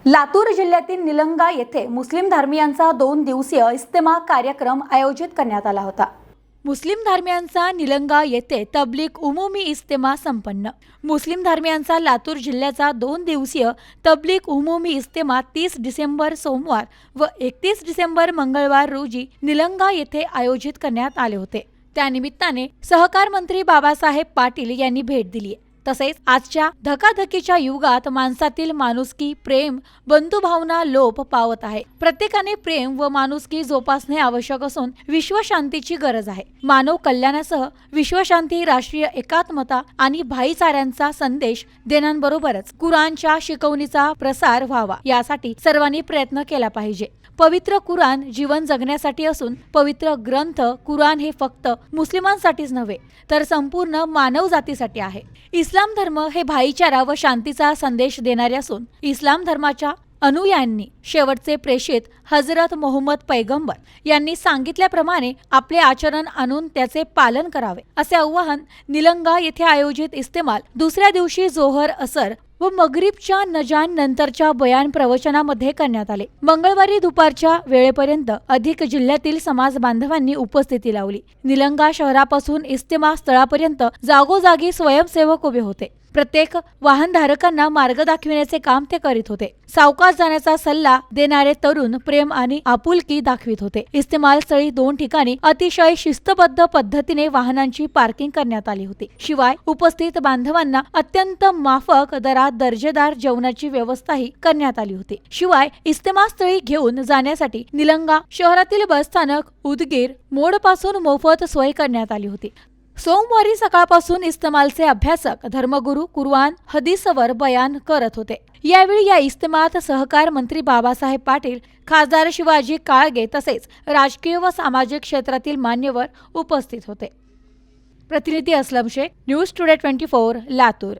लातूर जिल्ह्यातील निलंगा येथे मुस्लिम धर्मीयांचा 2 दिवसीय इज्तिमा कार्यक्रम आयोजित करण्यात आला होता। मुस्लिम धर्मीयांचा निलंगा येथे तबलीग उमूमी इज्तिमा संपन्न। मुस्लिम धर्मीयांचा लातूर जिल्ह्याचा 2 दिवसीय तबलीग उमूमी इज्तिमा 30 डिसेंबर सोमवार व 31 डिसेंबर मंगळवार रोजी निलंगा येथे आयोजित करण्यात आले होते। त्यानिमित्ताने सहकार मंत्री बाबासाहेब पाटील यांनी भेट दिली। तसेच आजच्या धकाधकीच्या युगात माणसातील माणुसकी, प्रेम, बंधुभावना लोप पावत आहे। प्रत्येकाने प्रेम व माणुसकी जोपासणे आवश्यक असून विश्वशांतीची गरज आहे। मानव कल्याणासह विश्वशांती, राष्ट्रीय एकात्मता आणि भाईचाऱ्यांचा संदेश देण्याबरोबरच कुराणच्या शिकवणीचा प्रसार व्हावा यासाठी सर्वांनी प्रयत्न केला पाहिजे। पवित्र कुराण जीवन जगण्यासाठी असून पवित्र ग्रंथ कुराण हे फक्त मुस्लिमांसाठीच नव्हे तर संपूर्ण मानव जातीसाठी आहे। इस्लाम धर्म हे भाईचारा व शांतीचा संदेश देणारे असून इस्लाम धर्माच्या अनुयायांनी शेवटचे प्रेषित हजरत मोहम्मद पैगंबर यांनी सांगितल्याप्रमाणे आपले आचरण आणून त्याचे पालन करावे असे आवाहन निलंगा येथे आयोजित इज्तिमाल दुसऱ्या दिवशी जोहर, असर व मगरिबच्या नजान नंतरच्या बयान प्रवचनामध्ये करण्यात आले। मंगळवारी दुपारच्या वेळेपर्यंत अधिक जिल्ह्यातील समाज बांधवांनी उपस्थिती लावली। निलंगा शहरापासून इज्तिमा स्थळापर्यंत जागोजागी स्वयंसेवक उभे होते। प्रत्येक वाहनधारकांना मार्ग दाखविण्याचे काम ते करीत होते। सावकाश जाण्याचा सल्ला देणारे तरुण प्रेम आणि आपुलकी दाखवित होते। इज्तिमाल स्थळी 2 ठिकाणी अतिशय शिस्तबद्ध पद्धतीने वाहनांची पार्किंग करण्यात आली होती। शिवाय उपस्थित बांधवांना अत्यंत माफक दरात दर्जेदार जेवणाची व्यवस्थाही करण्यात आली होती। शिवाय इज्तिमा स्थळी घेऊन जाण्यासाठी निलंगा शहरातील बसस्थानक उदगीर मोडपासून मोफत सोय करण्यात आली होती। सोमवारी सकाळपासून इज्तिमालचे अभ्यासक धर्मगुरू कुर्आन हदीसवर बयान करत होते। यावेळी या इज्तिमात सहकार मंत्री बाबासाहेब पाटील, खासदार शिवाजी काळगे तसेच राजकीय व सामाजिक क्षेत्रातील मान्यवर उपस्थित होते। प्रतिनिधी असलम शेख, न्यूज टुडे 24, लातूर।